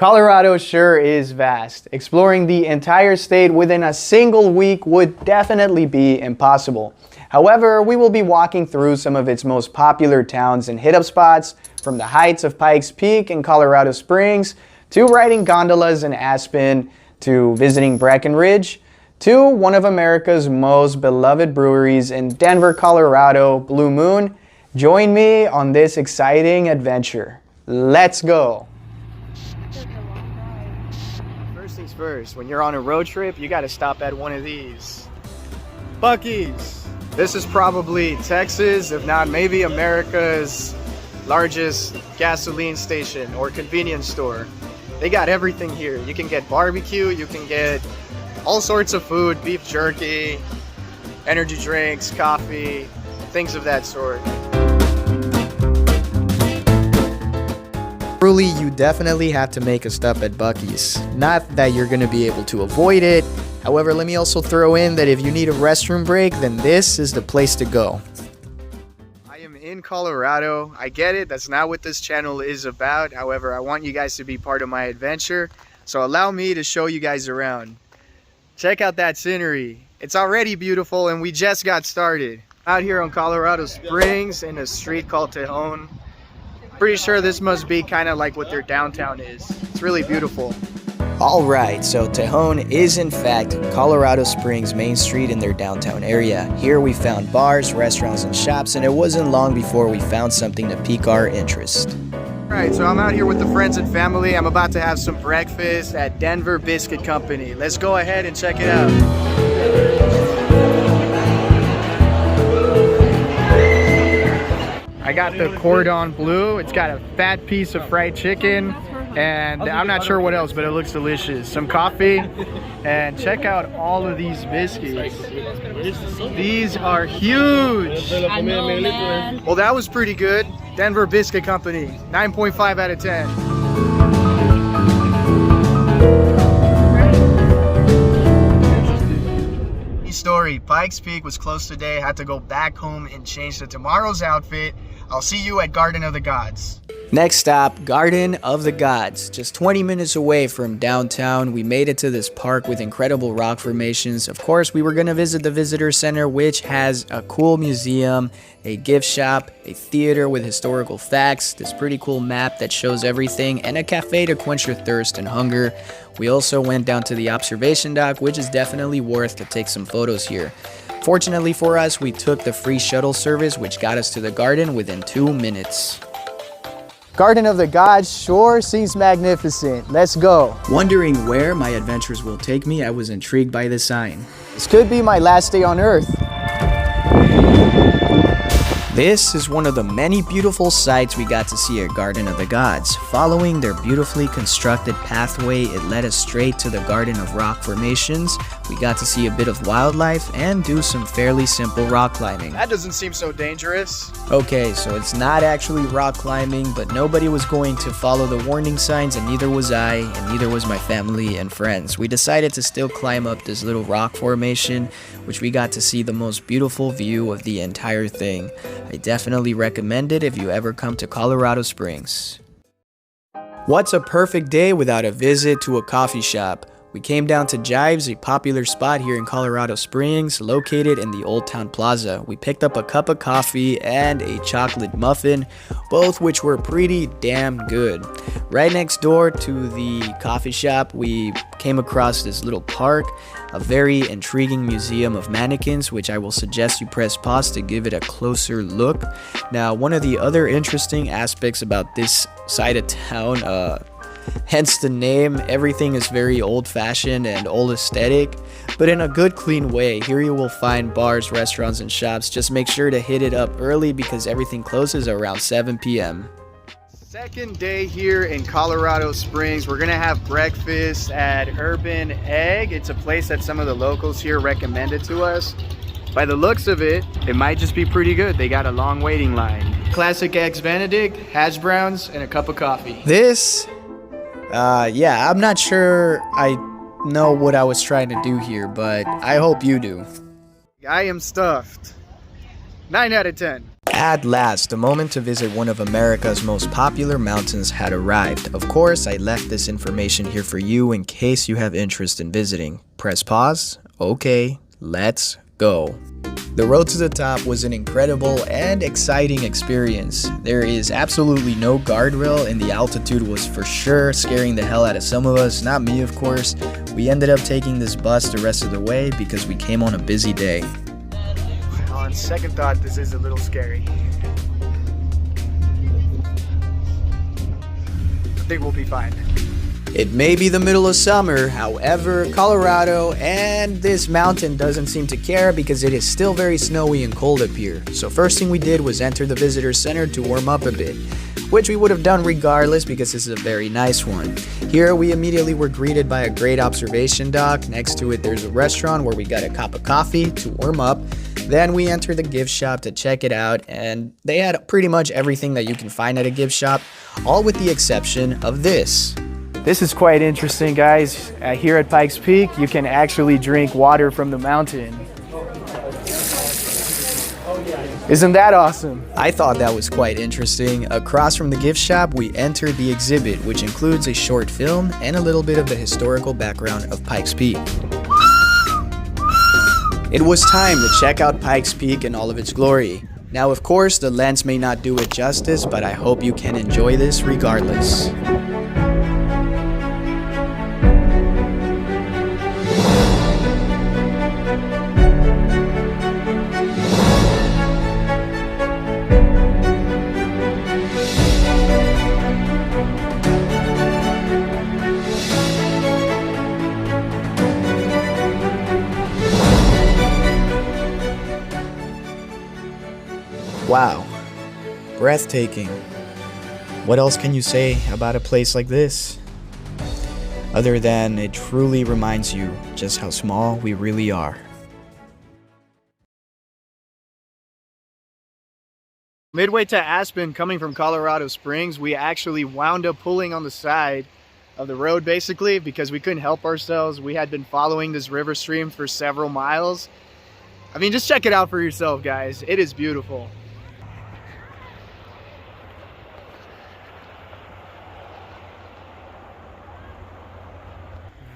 Colorado sure is vast. Exploring the entire state within a single week would definitely be impossible. However, we will be walking through some of its most popular towns and hit-up spots, from the heights of Pikes Peak in Colorado Springs, to riding gondolas in Aspen, to visiting Breckenridge, to one of America's most beloved breweries in Denver, Colorado, Blue Moon. Join me on this exciting adventure. Let's go! First things first, when you're on a road trip, you gotta stop at one of these. Buc-ee's. This is probably Texas, if not maybe America's largest gasoline station or convenience store. They got everything here. You can get barbecue, you can get all sorts of food, beef jerky, energy drinks, coffee, things of that sort. Truly, you definitely have to make a stop at Buc-ee's. Not that you're gonna be able to avoid it. However, let me also throw in that if you need a restroom break, then this is the place to go. I am in Colorado. I get it, that's not what this channel is about. However, I want you guys to be part of my adventure. So allow me to show you guys around. Check out that scenery. It's already beautiful and we just got started. Out here on Colorado Springs in a street called Tejon. Pretty sure this must be kind of like what their downtown is. It's really beautiful. Alright, so Tejon is in fact Colorado Springs Main Street in their downtown area. Here we found bars, restaurants, and shops, and it wasn't long before we found something to pique our interest. Alright, so I'm out here with the friends and family. I'm about to have some breakfast at Denver Biscuit Company. Let's go ahead and check it out. I got the cordon bleu. It's got a fat piece of fried chicken, and I'm not sure what else, but it looks delicious. Some coffee, and check out all of these biscuits. These are huge. Well, that was pretty good. Denver Biscuit Company, 9.5 out of 10. Story. Pikes Peak was closed today. Had to go back home and change to tomorrow's outfit. I'll see you at Garden of the Gods. Next stop, Garden of the Gods. Just 20 minutes away from downtown, we made it to this park with incredible rock formations. Of course, we were going to visit the visitor center, which has a cool museum, a gift shop, a theater with historical facts, this pretty cool map that shows everything, and a cafe to quench your thirst and hunger. We also went down to the observation dock, which is definitely worth to take some photos here. Fortunately for us, we took the free shuttle service, which got us to the garden within 2 minutes. Garden of the Gods sure seems magnificent. Let's go. Wondering where my adventures will take me, I was intrigued by the sign. This could be my last day on Earth. This is one of the many beautiful sights we got to see at Garden of the Gods. Following their beautifully constructed pathway, it led us straight to the Garden of Rock Formations. We got to see a bit of wildlife and do some fairly simple rock climbing. That doesn't seem so dangerous. Okay, so it's not actually rock climbing, but nobody was going to follow the warning signs, and neither was I, and neither was my family and friends. We decided to still climb up this little rock formation, which we got to see the most beautiful view of the entire thing. I definitely recommend it if you ever come to Colorado Springs. What's a perfect day without a visit to a coffee shop? We came down to Jive's, a popular spot here in Colorado Springs, located in the Old Town Plaza. We picked up a cup of coffee and a chocolate muffin, both which were pretty damn good. Right next door to the coffee shop, we came across this little park, a very intriguing museum of mannequins, which I will suggest you press pause to give it a closer look. Now, one of the other interesting aspects about this side of town, hence the name, everything is very old-fashioned and old aesthetic, but in a good, clean way. Here you will find bars, restaurants, and shops. Just make sure to hit it up early because everything closes around 7 p.m. Second day here in Colorado Springs. We're gonna have breakfast at Urban Egg. It's a place that some of the locals here recommended to us. By the looks of it, it might just be pretty good. They got a long waiting line. Classic Eggs Benedict, hash browns, and a cup of coffee. Yeah, I'm not sure I know what I was trying to do here, but I hope you do. I am stuffed. 9 out of 10. At last, the moment to visit one of America's most popular mountains had arrived. Of course, I left this information here for you in case you have interest in visiting. Press pause. Okay, let's go. The road to the top was an incredible and exciting experience. There is absolutely no guardrail and the altitude was for sure scaring the hell out of some of us, not me of course. We ended up taking this bus the rest of the way because we came on a busy day. On second thought, this is a little scary. I think we'll be fine. It may be the middle of summer, however, Colorado and this mountain doesn't seem to care because it is still very snowy and cold up here. So first thing we did was enter the visitor center to warm up a bit, which we would have done regardless because this is a very nice one. Here we immediately were greeted by a great observation dock. Next to it there's a restaurant where we got a cup of coffee to warm up. Then we entered the gift shop to check it out, and they had pretty much everything that you can find at a gift shop, all with the exception of this. This is quite interesting, guys. Here at Pikes Peak, you can actually drink water from the mountain. Isn't that awesome? I thought that was quite interesting. Across from the gift shop, we entered the exhibit, which includes a short film and a little bit of the historical background of Pikes Peak. It was time to check out Pikes Peak in all of its glory. Now, of course, the lens may not do it justice, but I hope you can enjoy this regardless. Wow, breathtaking. What else can you say about a place like this? Other than it truly reminds you just how small we really are. Midway to Aspen, coming from Colorado Springs, we actually wound up pulling on the side of the road basically because we couldn't help ourselves. We had been following this river stream for several miles. I mean, just check it out for yourself, guys. It is beautiful.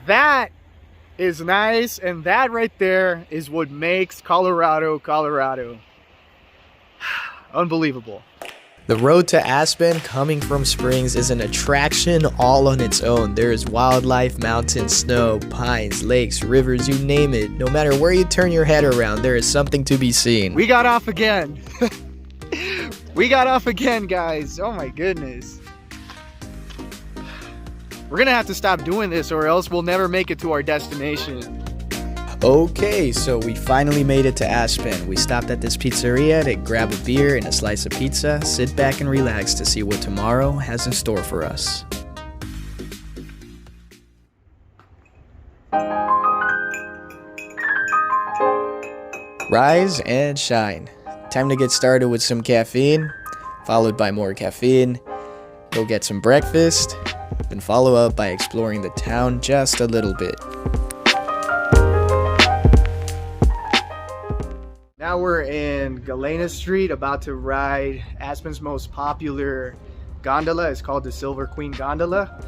That is nice, and that right there is what makes Colorado, Colorado. Unbelievable. The road to Aspen coming from Springs is an attraction all on its own. There is wildlife, mountains, snow, pines, lakes, rivers, you name it. No matter where you turn your head around, there is something to be seen. We got off again. We got off again, guys. Oh my goodness. We're gonna have to stop doing this or else we'll never make it to our destination. Okay, so we finally made it to Aspen. We stopped at this pizzeria to grab a beer and a slice of pizza, sit back and relax to see what tomorrow has in store for us. Rise and shine. Time to get started with some caffeine, followed by more caffeine. Go get some breakfast, then follow up by exploring the town just a little bit. Now we're in Galena Street, about to ride Aspen's most popular gondola. It's called the Silver Queen Gondola.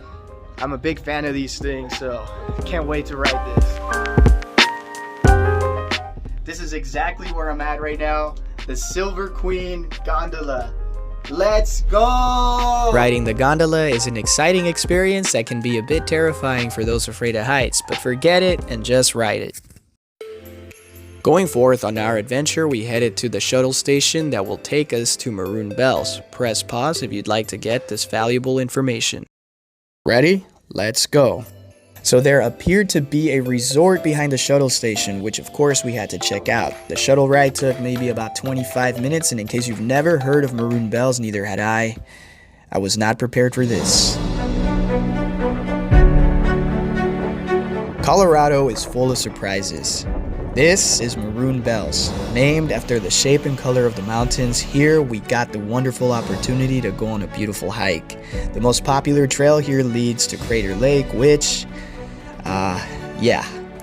I'm a big fan of these things, so can't wait to ride this. This is exactly where I'm at right now, the Silver Queen Gondola. Let's go! Riding the gondola is an exciting experience that can be a bit terrifying for those afraid of heights, but forget it and just ride it. Going forth on our adventure, we headed to the shuttle station that will take us to Maroon Bells. Press pause if you'd like to get this valuable information. Ready? Let's go. So there appeared to be a resort behind the shuttle station, which of course we had to check out. The shuttle ride took maybe about 25 minutes, and in case you've never heard of Maroon Bells, neither had I was not prepared for this. Colorado is full of surprises. This is Maroon Bells, named after the shape and color of the mountains. Here we got the wonderful opportunity to go on a beautiful hike. The most popular trail here leads to Crater Lake, which,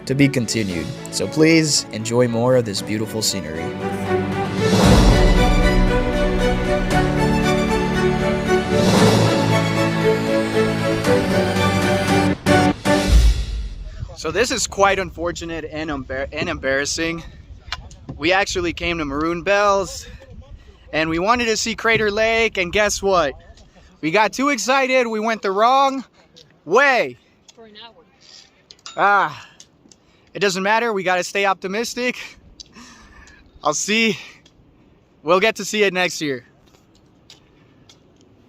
to be continued. So please enjoy more of this beautiful scenery. So this is quite unfortunate and embarrassing. We actually came to Maroon Bells and we wanted to see Crater Lake, and guess what? We got too excited, we went the wrong way. For an hour. It doesn't matter, we gotta stay optimistic. We'll get to see it next year.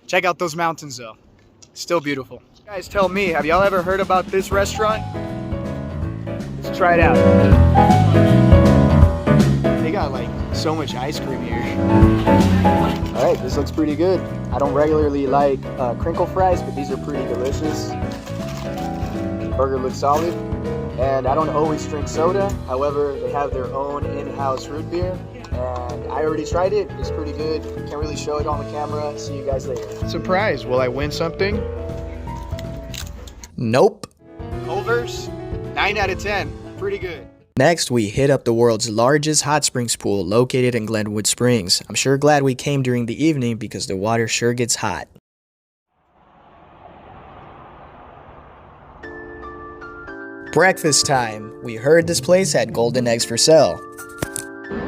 Check out those mountains though, still beautiful. You guys tell me, have y'all ever heard about this restaurant? Let's try it out. They got like so much ice cream here. All right, this looks pretty good. I don't regularly like crinkle fries, but these are pretty delicious. Burger looks solid. And I don't always drink soda. However, they have their own in-house root beer. And I already tried it. It's pretty good. Can't really show it on the camera. See you guys later. Surprise, will I win something? Nope. Culver's, 9 out of 10. Pretty good. Next, we hit up the world's largest hot springs pool located in Glenwood Springs. I'm sure glad we came during the evening because the water sure gets hot. Breakfast time. We heard this place had golden eggs for sale.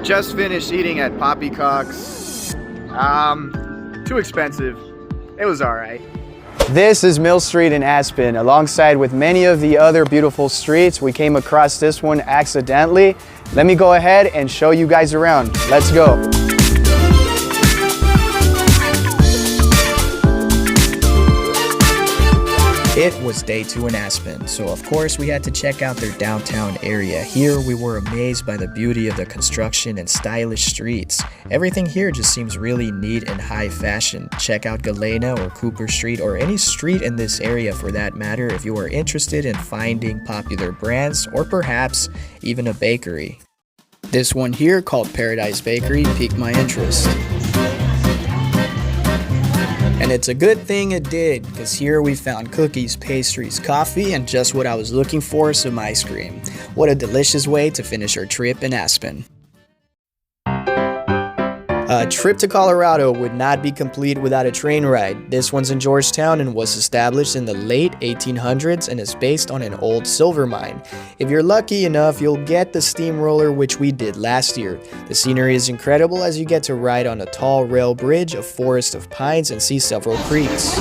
Just finished eating at Poppycock's. Too expensive. It was alright. This is Mill Street in Aspen. Alongside with many of the other beautiful streets, we came across this one accidentally. Let me go ahead and show you guys around. Let's go. It was day 2 in Aspen, so of course we had to check out their downtown area. Here we were amazed by the beauty of the construction and stylish streets. Everything here just seems really neat and high fashion. Check out Galena or Cooper Street or any street in this area for that matter if you are interested in finding popular brands or perhaps even a bakery. This one here called Paradise Bakery piqued my interest. And it's a good thing it did, because here we found cookies, pastries, coffee, and just what I was looking for, some ice cream. What a delicious way to finish our trip in Aspen. A trip to Colorado would not be complete without a train ride. This one's in Georgetown and was established in the late 1800s and is based on an old silver mine. If you're lucky enough, you'll get the steamroller, which we did last year. The scenery is incredible as you get to ride on a tall rail bridge, a forest of pines, and see several creeks.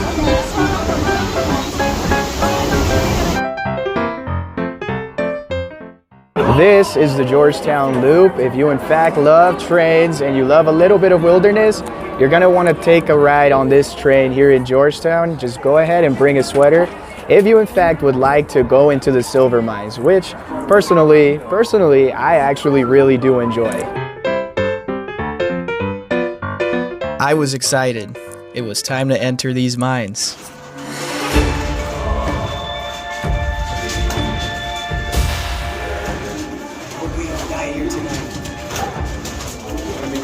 This is the Georgetown Loop. If you in fact love trains and you love a little bit of wilderness, you're gonna want to take a ride on this train here in Georgetown. Just go ahead and bring a sweater if you in fact would like to go into the silver mines, which personally I actually really do enjoy. I was excited. It was time to enter these mines.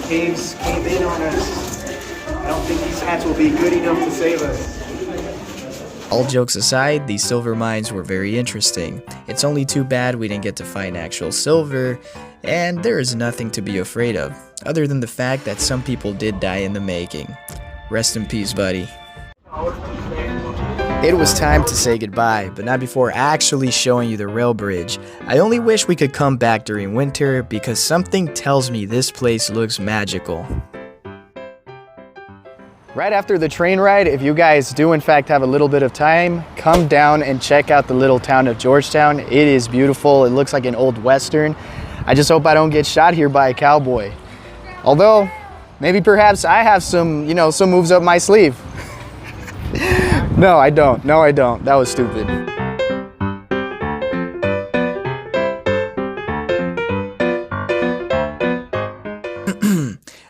Caves came in on us. I don't think these hats will be good enough to save us. All jokes aside, these silver mines were very interesting. It's only too bad we didn't get to find actual silver, and there is nothing to be afraid of, other than the fact that some people did die in the making. Rest in peace, buddy. It was time to say goodbye, but not before actually showing you the rail bridge. I only wish we could come back during winter because something tells me this place looks magical. Right after the train ride, if you guys do in fact have a little bit of time, come down and check out the little town of Georgetown. It is beautiful. It looks like an old western. I just hope I don't get shot here by a cowboy. Although, maybe perhaps I have some moves up my sleeve. No, I don't. No, I don't. That was stupid.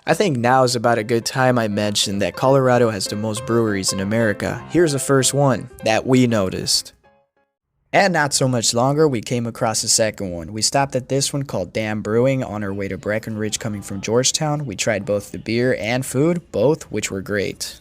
I think now is about a good time I mentioned that Colorado has the most breweries in America. Here's the first one that we noticed. And not so much longer, we came across a second one. We stopped at this one called Dam Brewing on our way to Breckenridge coming from Georgetown. We tried both the beer and food, both which were great.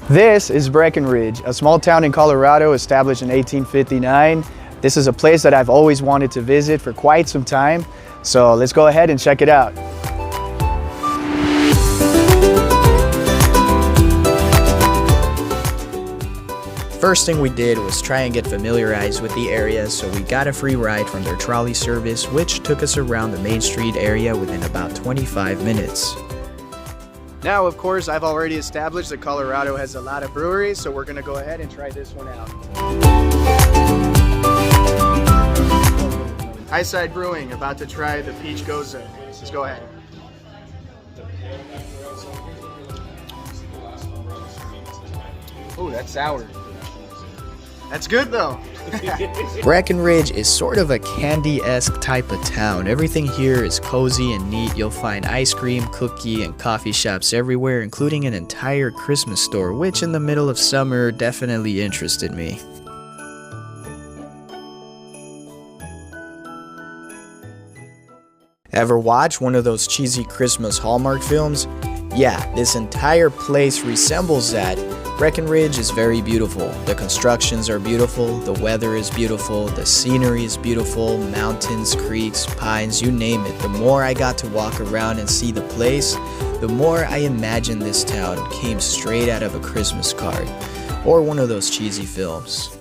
This is Breckenridge, a small town in Colorado established in 1859. This is a place that I've always wanted to visit for quite some time, so let's go ahead and check it out. First thing we did was try and get familiarized with the area, so we got a free ride from their trolley service, which took us around the Main Street area within about 25 minutes. Now, of course, I've already established that Colorado has a lot of breweries, so we're going to go ahead and try this one out. Highside Brewing, about to try the Peach Goza. Let's go ahead. Oh, that's sour. That's good though. Breckenridge is sort of a candy-esque type of town. Everything here is cozy and neat. You'll find ice cream, cookie, and coffee shops everywhere, including an entire Christmas store, which in the middle of summer definitely interested me. Ever watch one of those cheesy Christmas Hallmark films? Yeah, this entire place resembles that. Breckenridge is very beautiful. The constructions are beautiful, the weather is beautiful, the scenery is beautiful, mountains, creeks, pines, you name it. The more I got to walk around and see the place, the more I imagined this town came straight out of a Christmas card or one of those cheesy films.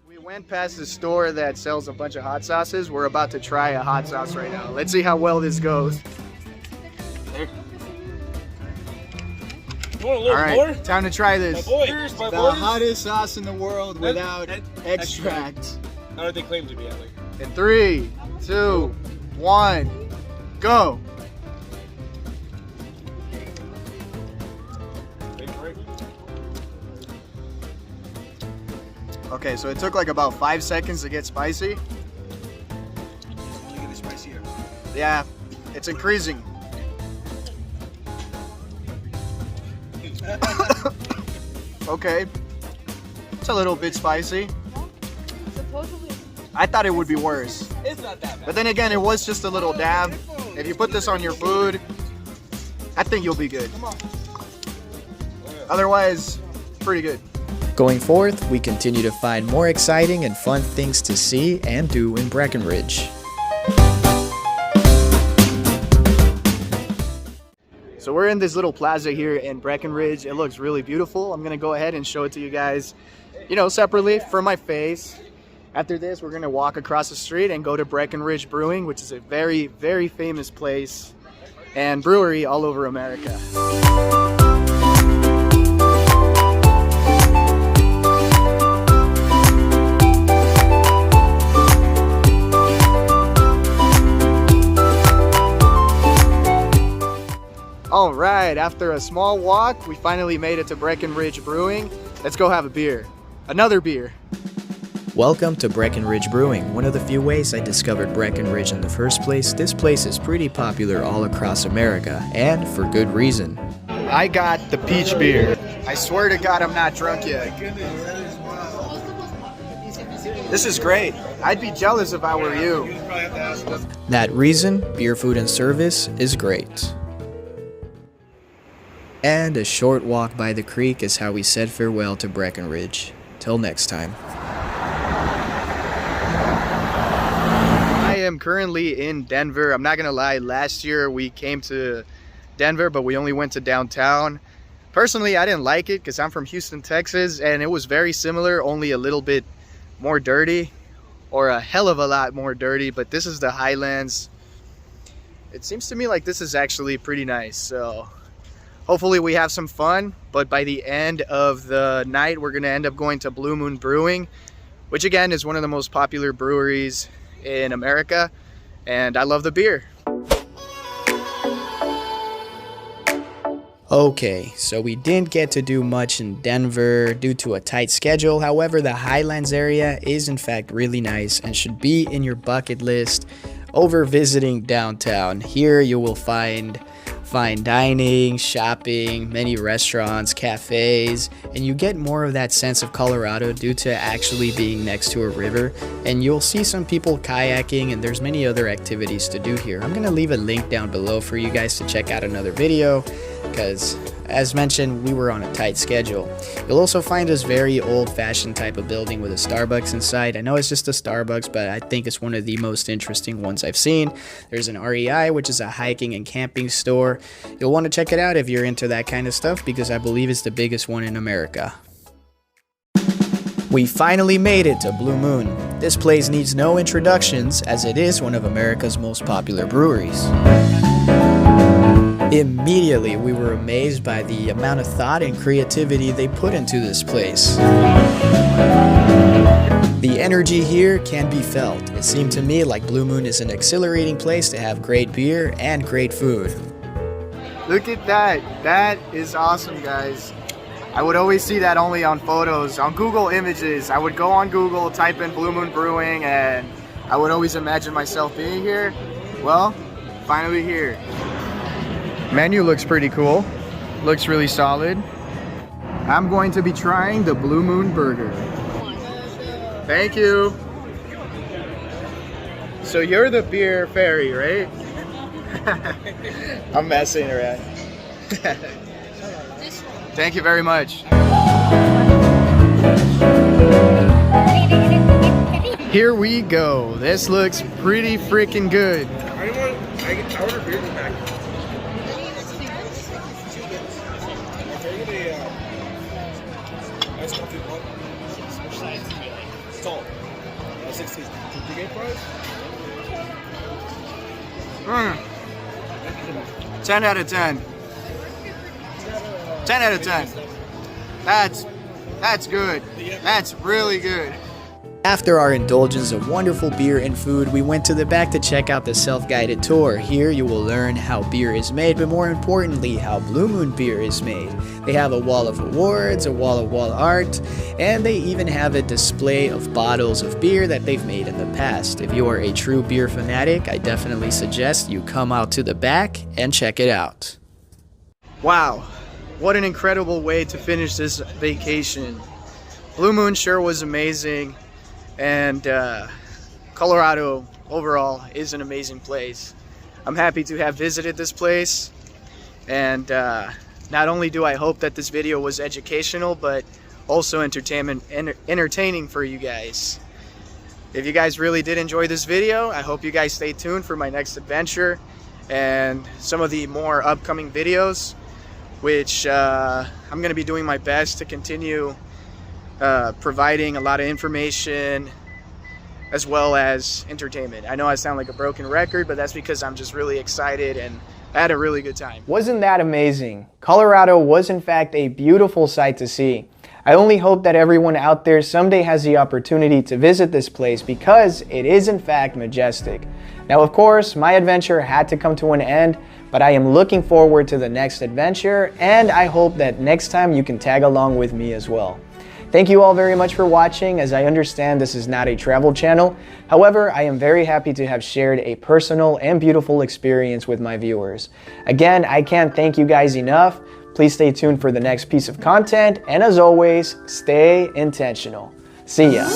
We went past the store that sells a bunch of hot sauces. We're about to try a hot sauce right now. Let's see how well this goes. All right, time to try this. The hottest sauce in the world without extract. How did they claim to be, Alec? In 3, 2, 1, go. Okay, so it took like about 5 seconds to get spicy. It's only getting spicier. Yeah, it's increasing. Okay, it's a little bit spicy. Supposedly. I thought it would be worse. It's not that bad. But then again, it was just a little dab. If you put this on your food, I think you'll be good. Otherwise, pretty good. Going forth, we continue to find more exciting and fun things to see and do in Breckenridge. So we're in this little plaza here in Breckenridge. It looks really beautiful. I'm gonna go ahead and show it to you guys, separately from my face. After this, we're gonna walk across the street and go to Breckenridge Brewing, which is a very, very famous place and brewery all over America. All right, after a small walk, we finally made it to Breckenridge Brewing. Let's go have a beer. Another beer. Welcome to Breckenridge Brewing. One of the few ways I discovered Breckenridge in the first place. This place is pretty popular all across America, and for good reason. I got the peach beer. I swear to God, I'm not drunk yet. This is great. I'd be jealous if I were you. That reason, beer, food, and service is great. And a short walk by the creek is how we said farewell to Breckenridge. Till next time. I am currently in Denver. I'm not gonna lie, last year we came to Denver, but we only went to downtown. Personally, I didn't like it because I'm from Houston, Texas, and it was very similar, only a little bit more dirty, or a hell of a lot more dirty, but this is the Highlands. It seems to me like this is actually pretty nice, so hopefully we have some fun. But by the end of the night, we're gonna end up going to Blue Moon Brewing, which again is one of the most popular breweries in America, and I love the beer. Okay, so we didn't get to do much in Denver due to a tight schedule. However, the Highlands area is in fact really nice and should be in your bucket list over visiting downtown. Here you will find fine dining, shopping, many restaurants, cafes, and you get more of that sense of Colorado due to actually being next to a river. And you'll see some people kayaking, and there's many other activities to do here. I'm gonna leave a link down below for you guys to check out another video, because as mentioned, we were on a tight schedule. You'll also find this very old-fashioned type of building with a Starbucks inside. I know it's just a Starbucks, but I think it's one of the most interesting ones I've seen. There's an REI, which is a hiking and camping store. You'll want to check it out if you're into that kind of stuff, because I believe it's the biggest one in America. We finally made it to Blue Moon. This place needs no introductions as it is one of America's most popular breweries. Immediately, we were amazed by the amount of thought and creativity they put into this place. The energy here can be felt. It seemed to me like Blue Moon is an exhilarating place to have great beer and great food. Look at that. That is awesome, guys. I would always see that only on photos, on Google Images. I would go on Google, type in Blue Moon Brewing, and I would always imagine myself being here. Well, finally here. Menu looks pretty cool. Looks really solid. I'm going to be trying the Blue Moon Burger. Thank you. So you're the beer fairy, right? I'm messing around. Thank you very much. Here we go. This looks pretty freaking good. I ordered beer back. Nice coffee pot. Which size do you like? Tall. 16. Did you get fries? 10 out of 10. 10 out of 10. That's good. That's really good. After our indulgence of wonderful beer and food, we went to the back to check out the self-guided tour. Here you will learn how beer is made, but more importantly, how Blue Moon beer is made. They have a wall of awards, a wall of wall art, and they even have a display of bottles of beer that they've made in the past. If you are a true beer fanatic, I definitely suggest you come out to the back and check it out. Wow, what an incredible way to finish this vacation. Blue Moon sure was amazing. And Colorado overall is an amazing place. I'm happy to have visited this place, and not only do I hope that this video was educational, but also entertaining for you guys. If you guys really did enjoy this video, I hope you guys stay tuned for my next adventure and some of the more upcoming videos, which I'm going to be doing my best to continue providing a lot of information as well as entertainment. I know I sound like a broken record, but that's because I'm just really excited and I had a really good time. Wasn't that amazing? Colorado was in fact a beautiful sight to see. I only hope that everyone out there someday has the opportunity to visit this place because it is in fact majestic. Now of course, my adventure had to come to an end, but I am looking forward to the next adventure, and I hope that next time you can tag along with me as well. Thank you all very much for watching. As I understand, this is not a travel channel. However, I am very happy to have shared a personal and beautiful experience with my viewers. Again, I can't thank you guys enough. Please stay tuned for the next piece of content, and as always, stay intentional. See ya.